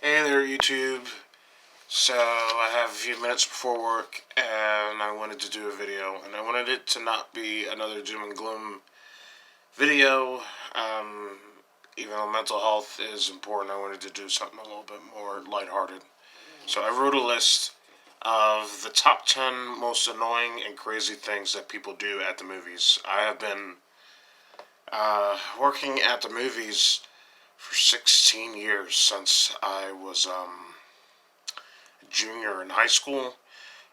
Hey there, YouTube. So, I have a few minutes before work, and I wanted to do a video, and I wanted it to not be another doom and gloom video. Um, Even though mental health is important, I wanted to do something a little bit more lighthearted. So, I wrote a list of the top 10 most annoying and crazy things that people do at the movies. I have been working at the movies for 16 years since I was junior in high school.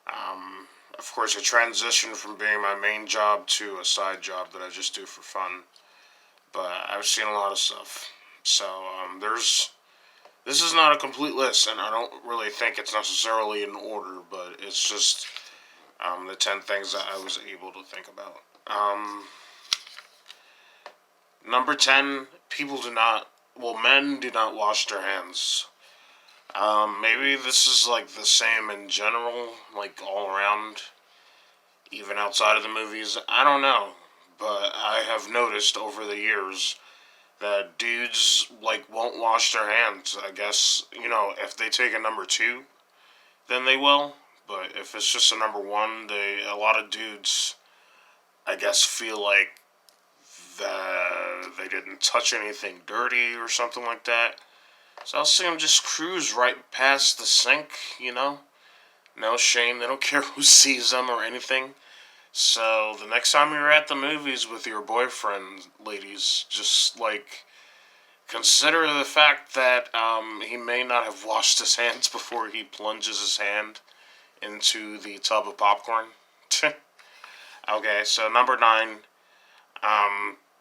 Um, of course, I transitioned from being my main job to a side job that I just do for fun. But I've seen a lot of stuff. So there's this is not a complete list, and I don't really think it's necessarily in order, but it's just the 10 things that I was able to think about. Number 10, men do not wash their hands. Maybe this is like the same in general, like all around, even outside of the movies. I don't know, but I have noticed over the years that dudes like won't wash their hands. I guess if they take a number two, then they will. But if it's just a number one, a lot of dudes, I guess, feel like that they didn't touch anything dirty or something like that. So I'll see them just cruise right past the sink. No shame. They don't care who sees them or anything. So the next time you're at the movies with your boyfriend, ladies, just consider the fact that he may not have washed his hands before he plunges his hand into the tub of popcorn. Okay, so number 9,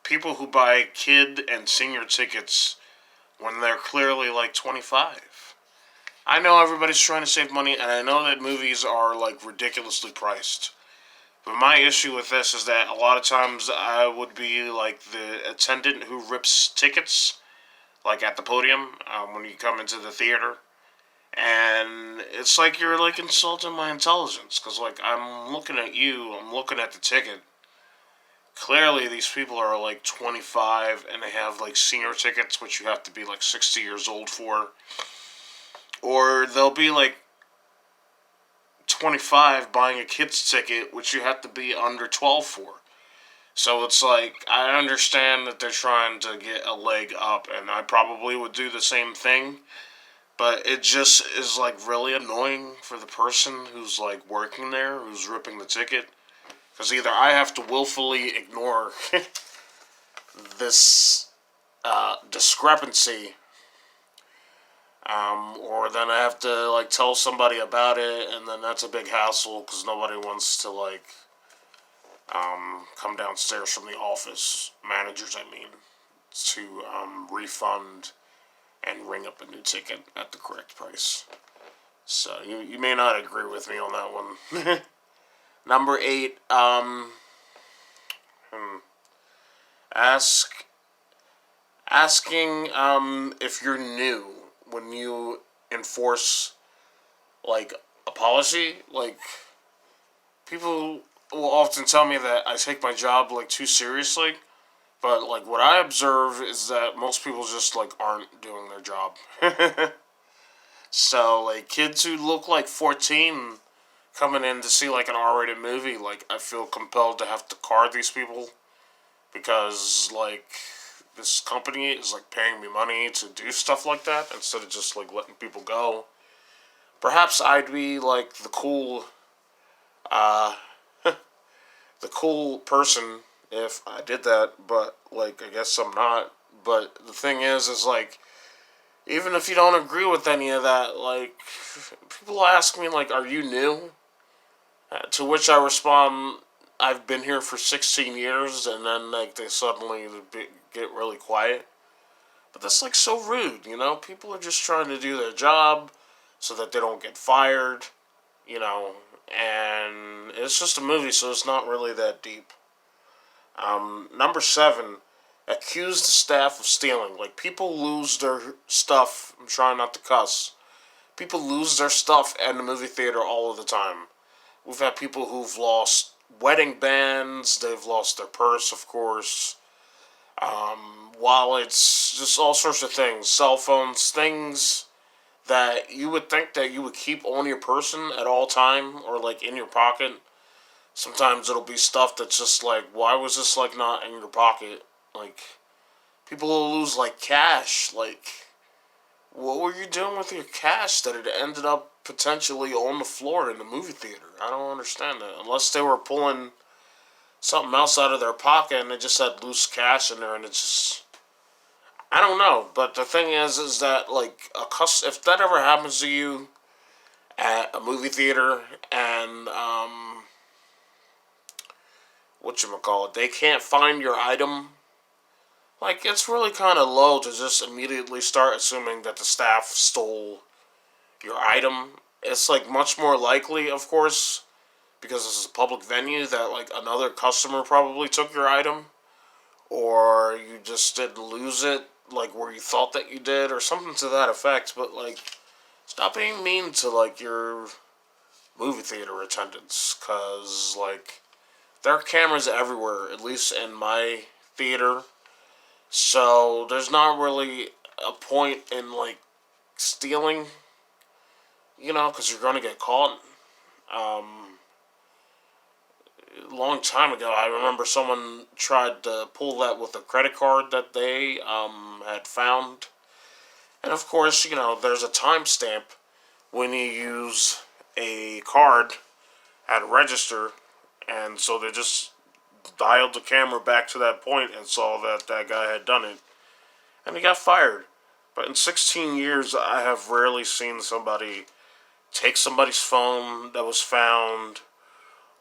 people who buy kid and senior tickets when they're clearly like 25. I know everybody's trying to save money, and I know that movies are like ridiculously priced. But my issue with this is that a lot of times I would be like the attendant who rips tickets, like at the podium when you come into the theater. And it's like you're like insulting my intelligence, because like I'm looking at you, I'm looking at the ticket. Clearly, these people are like 25 and they have like senior tickets, which you have to be like 60 years old for. Or they'll be like 25 buying a kid's ticket, which you have to be under 12 for. So it's like, I understand that they're trying to get a leg up, and I probably would do the same thing. But it just is like really annoying for the person who's like working there, who's ripping the ticket. Because either I have to willfully ignore this discrepancy, or then I have to like tell somebody about it, and then that's a big hassle because nobody wants to come downstairs from the office, managers I mean, to refund and ring up a new ticket at the correct price. So you may not agree with me on that one. Number 8, asking if you're new when you enforce like a policy. Like, people will often tell me that I take my job like too seriously, but like what I observe is that most people just like aren't doing their job. So like kids who look like 14 coming in to see like an R-rated movie, like I feel compelled to have to card these people because like this company is like paying me money to do stuff like that instead of just like letting people go. Perhaps I'd be like uh, the cool person if I did that, but like I guess I'm not. But the thing is like even if you don't agree with any of that, like people ask me like, "Are you new?" To which I respond, I've been here for 16 years, and then like they suddenly get really quiet. But that's like so rude. People are just trying to do their job so that they don't get fired, you know. And it's just a movie, so it's not really that deep. Number 7, accuse the staff of stealing. Like people lose their stuff. I'm trying not to cuss. People lose their stuff at the movie theater all of the time. We've had people who've lost wedding bands, they've lost their purse, of course, wallets, just all sorts of things, cell phones, things that you would think that you would keep on your person at all time or like in your pocket. Sometimes it'll be stuff that's just like, why was this like not in your pocket? Like people will lose like cash. Like what were you doing with your cash that it ended up potentially on the floor in the movie theater? I don't understand that. Unless they were pulling something else out of their pocket and they just had loose cash in there and it's just I don't know. But the thing is that like if that ever happens to you at a movie theater and what you call it, they can't find your item. Like it's really kind of low to just immediately start assuming that the staff stole your item. It's like much more likely, of course, because this is a public venue, that like another customer probably took your item, or you just didn't lose it, like where you thought that you did, or something to that effect. But like, stop being mean to like your movie theater attendants, cause like there are cameras everywhere, at least in my theater. So there's not really a point in like stealing, because you're gonna get caught. Um, a long time ago, I remember someone tried to pull that with a credit card that they had found, and of course, there's a timestamp when you use a card at a register, and so they just dialed the camera back to that point and saw that that guy had done it, and he got fired. But in 16 years, I have rarely seen somebody take somebody's phone that was found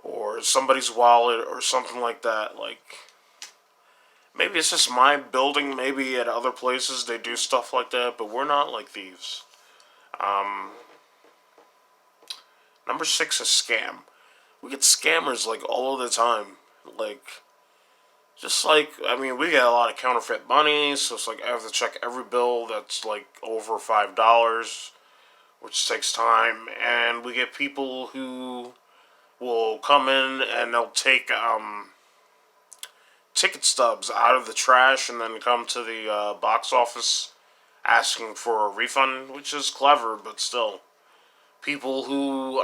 or somebody's wallet or something like that. Like, maybe it's just my building. Maybe at other places they do stuff like that, but we're not like thieves. Um, Number 6 is scam. We get scammers like all of the time. Like, just like, I mean, we get a lot of counterfeit money, so it's like I have to check every bill that's like over $5, which takes time. And we get people who will come in and they'll take ticket stubs out of the trash and then come to the box office asking for a refund, which is clever, but still. People who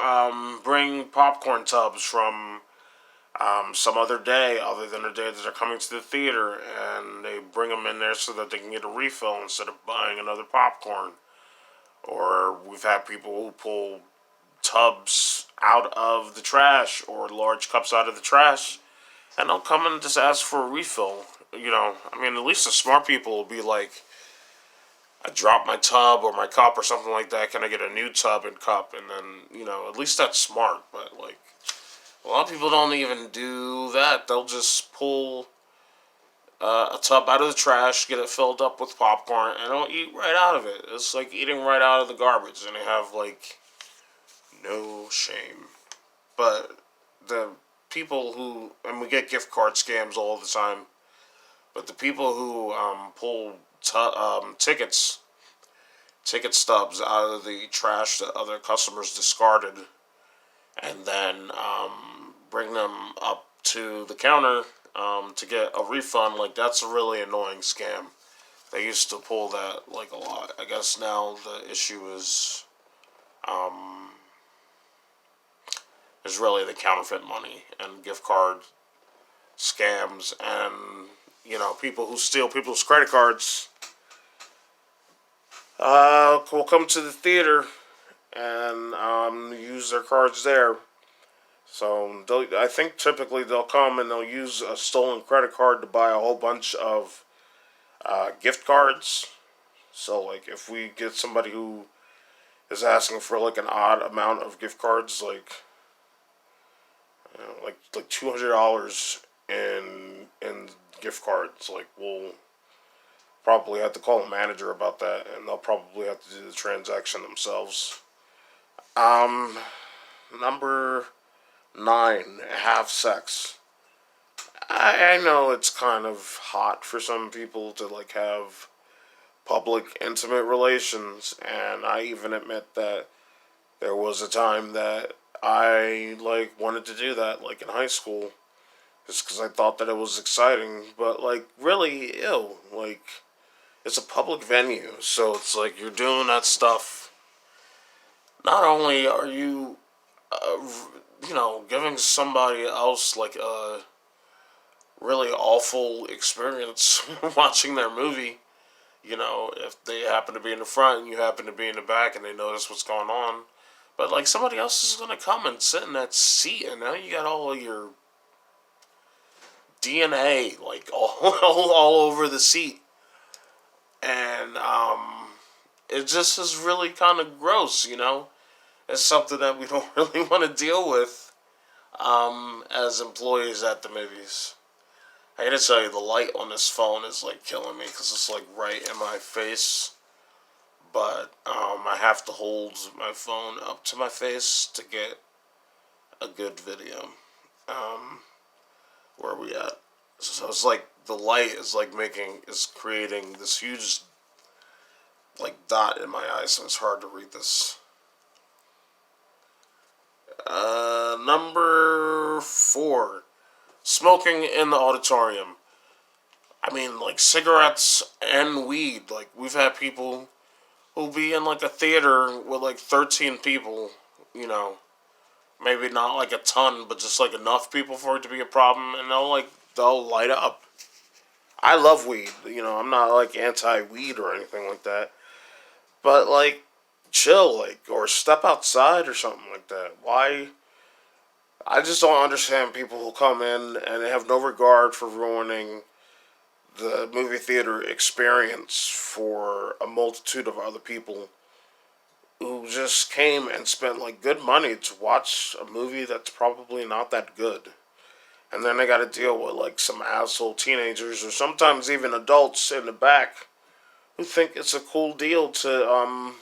bring popcorn tubs from some other day, other than the day that they're coming to the theater, and they bring them in there so that they can get a refill instead of buying another popcorn. Or we've had people who pull tubs out of the trash or large cups out of the trash, and they'll come and just ask for a refill. I mean, at least the smart people will be like, I dropped my tub or my cup or something like that. Can I get a new tub and cup? And then, at least that's smart. But, like, a lot of people don't even do that. They'll just pull a tub out of the trash, get it filled up with popcorn, and they'll eat right out of it. It's like eating right out of the garbage. And they have, like, no shame. But the people who, and we get gift card scams all the time, but the people who pull ticket stubs out of the trash that other customers discarded, and then bring them up to the counter to get a refund, like that's a really annoying scam. They used to pull that like a lot. I guess now the issue is really the counterfeit money and gift card scams, and people who steal people's credit cards will come to the theater and use their cards there. So I think typically they'll come and they'll use a stolen credit card to buy a whole bunch of gift cards. So like if we get somebody who is asking for like an odd amount of gift cards, like $200 in gift cards, like we'll probably have to call a manager about that, and they'll probably have to do the transaction themselves. Number 9, have sex. I know it's kind of hot for some people to like have public intimate relations, and I even admit that there was a time that I like wanted to do that, like in high school, just because I thought that it was exciting. But like, really, ew. Like, it's a public venue, so it's like you're doing that stuff. not only are you, giving somebody else like a really awful experience watching their movie. If they happen to be in the front and you happen to be in the back and they notice what's going on. But like somebody else is gonna come and sit in that seat, and now you got all of your DNA like all over the seat, and it just is really kind of gross. It's something that we don't really want to deal with as employees at the movies. I gotta tell you, the light on this phone is like killing me because it's like right in my face. But I have to hold my phone up to my face to get a good video. Um, where are we at? So it's like the light is like is creating this huge like dot in my eye, so it's hard to read this. Number 4, smoking in the auditorium. I mean, like cigarettes and weed. Like we've had people who'll be in like a theater with like 13 people. You know, maybe not like a ton, but just like enough people for it to be a problem, and they'll light up. I love weed. I'm not like anti weed or anything like that, but like chill, like or step outside or something like that. Why? I just don't understand people who come in and they have no regard for ruining the movie theater experience for a multitude of other people who just came and spent like good money to watch a movie that's probably not that good. And then they got to deal with like some asshole teenagers or sometimes even adults in the back who think it's a cool deal to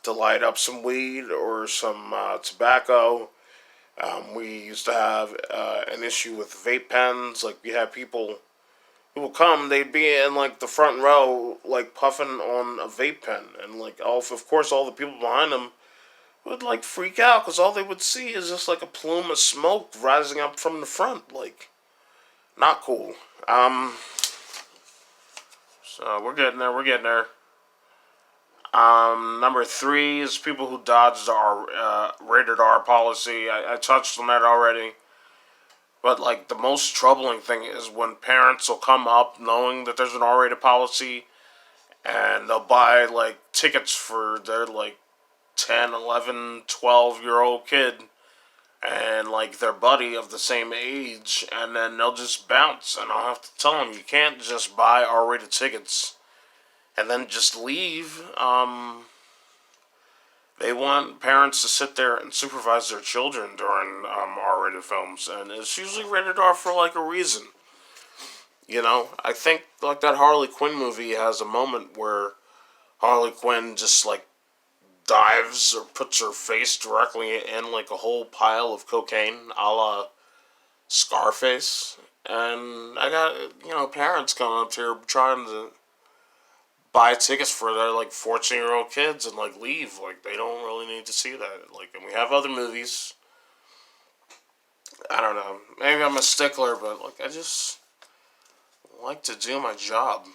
light up some weed or some tobacco. We used to have an issue with vape pens. Like we had people who would come, they'd be in like the front row, like puffing on a vape pen, and like of course all the people behind them would like freak out because all they would see is just like a plume of smoke rising up from the front. Like not cool. So we're getting there. We're getting there. Number 3 is people who dodged our rated R policy. I touched on that already. But like the most troubling thing is when parents will come up knowing that there's an R-rated policy and they'll buy like tickets for their like 10, 11, 12 year old kid and like their buddy of the same age, and then they'll just bounce, and I'll have to tell them you can't just buy R-rated tickets and then just leave. They want parents to sit there and supervise their children during R-rated films, and it's usually rated R for like a reason. I think like that Harley Quinn movie has a moment where Harley Quinn just like dives or puts her face directly in like a whole pile of cocaine, a la Scarface. And I got parents coming up here trying to buy tickets for their like 14-year-old kids and like leave. Like they don't really need to see that. Like, and we have other movies. I don't know. Maybe I'm a stickler, but like I just like to do my job.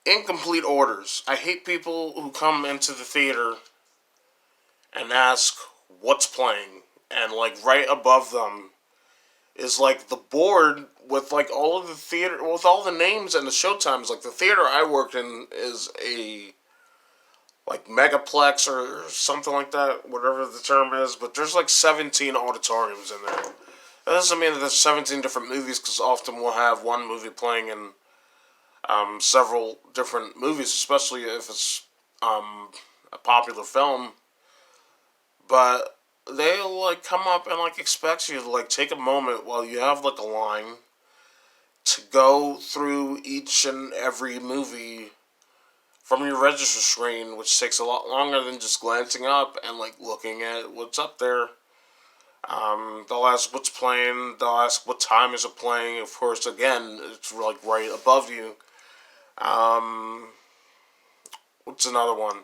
Incomplete orders. I hate people who come into the theater and ask what's playing, and like right above them is like the board with like all of the theater with all the names and the show times. Like the theater I worked in is a like megaplex or something like that, whatever the term is. But there's like 17 auditoriums in there. That doesn't mean that there's 17 different movies, because often we'll have one movie playing in several different movies, especially if it's a popular film. But they'll like come up and like expect you to like take a moment while you have like a line to go through each and every movie from your register screen, which takes a lot longer than just glancing up and like looking at what's up there. They'll ask what's playing. They'll ask what time is it playing. Of course, again, it's like right above you. Um, what's another one?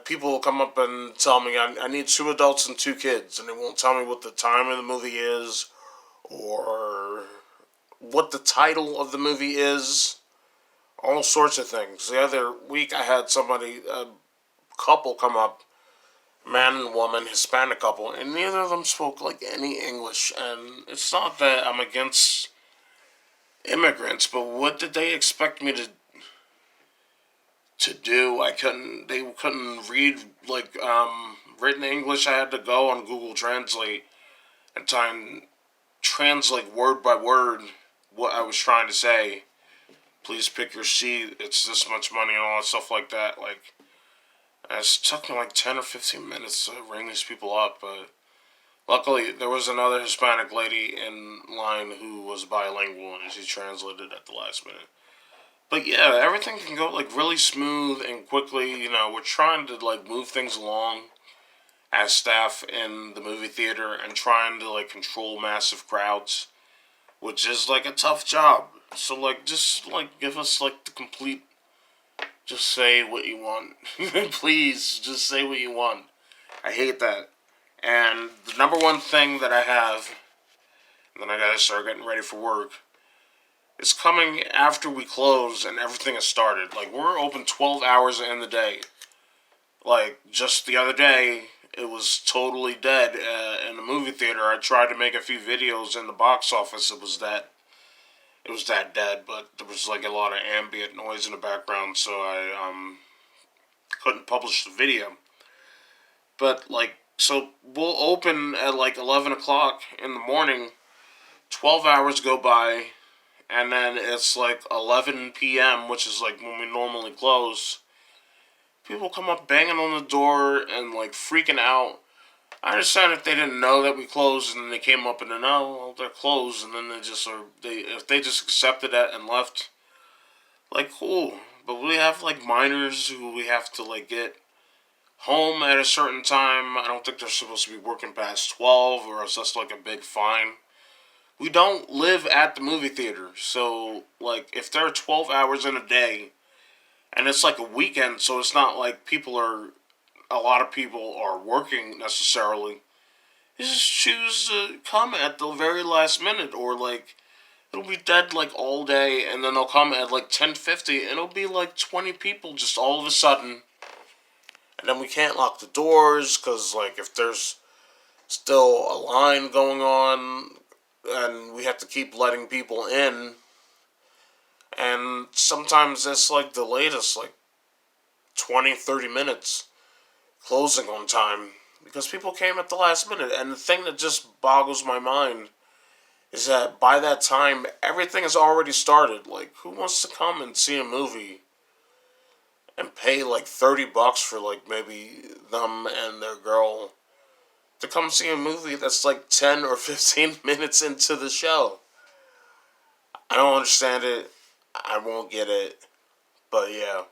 People will come up and tell me I need 2 adults and 2 kids, and they won't tell me what the time of the movie is or what the title of the movie is all sorts of things. The other week I had a couple come up, man and woman, Hispanic couple, and neither of them spoke like any English. And it's not that I'm against immigrants, but what did they expect me to do? I couldn't. They couldn't read like written English. I had to go on Google Translate and try and translate word by word what I was trying to say. Please pick your seat. It's this much money and all that stuff like that. Like, it took me like 10 or 15 minutes to ring these people up, but luckily there was another Hispanic lady in line who was bilingual and she translated at the last minute. But yeah, everything can go like really smooth and quickly. We're trying to like move things along as staff in the movie theater and trying to like control massive crowds, which is like a tough job. So like just like give us like the complete just say what you want. Please just say what you want. I hate that. And the number one thing that I have, and then I gotta start getting ready for work, is coming after we close and everything has started. Like, we're open 12 hours in the day. Like, just the other day, it was totally dead in the movie theater. I tried to make a few videos in the box office. It was that dead, but there was like a lot of ambient noise in the background, so I couldn't publish the video. But like, so we'll open at like 11 o'clock in the morning. 12 hours go by, and then it's like 11 p.m., which is like when we normally close. People come up banging on the door and like freaking out. I understand if they didn't know that we closed and then they came up and then, oh, well, they're closed, and then if they just accepted that and left, like, cool. But we have like minors who we have to like get home at a certain time. I don't think they're supposed to be working past 12, or else that's like a big fine. We don't live at the movie theater, so like if there are 12 hours in a day, and it's like a weekend, so it's not like a lot of people are working necessarily. You just choose to come at the very last minute, or like it'll be dead like all day, and then they'll come at like 10:50, and it'll be like 20 people just all of a sudden, and then we can't lock the doors because like if there's still a line going on, and we have to keep letting people in, and sometimes it's like the latest like 20, 30 minutes closing on time because people came at the last minute. And the thing that just boggles my mind is that by that time everything has already started. Like, who wants to come and see a movie and pay like $30 for like maybe them and their girl to come see a movie that's like 10 or 15 minutes into the show? I don't understand it. I won't get it. But yeah,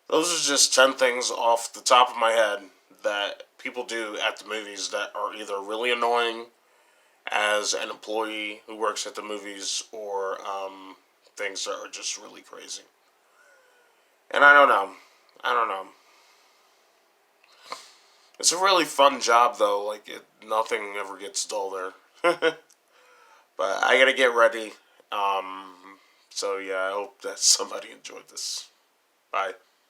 those are just 10 things off the top of my head that people do at the movies that are either really annoying as an employee who works at the movies, or things that are just really crazy. And I don't know. I don't know. It's a really fun job, though. Like, nothing ever gets dull there. But I gotta get ready. So, yeah, I hope that somebody enjoyed this. Bye.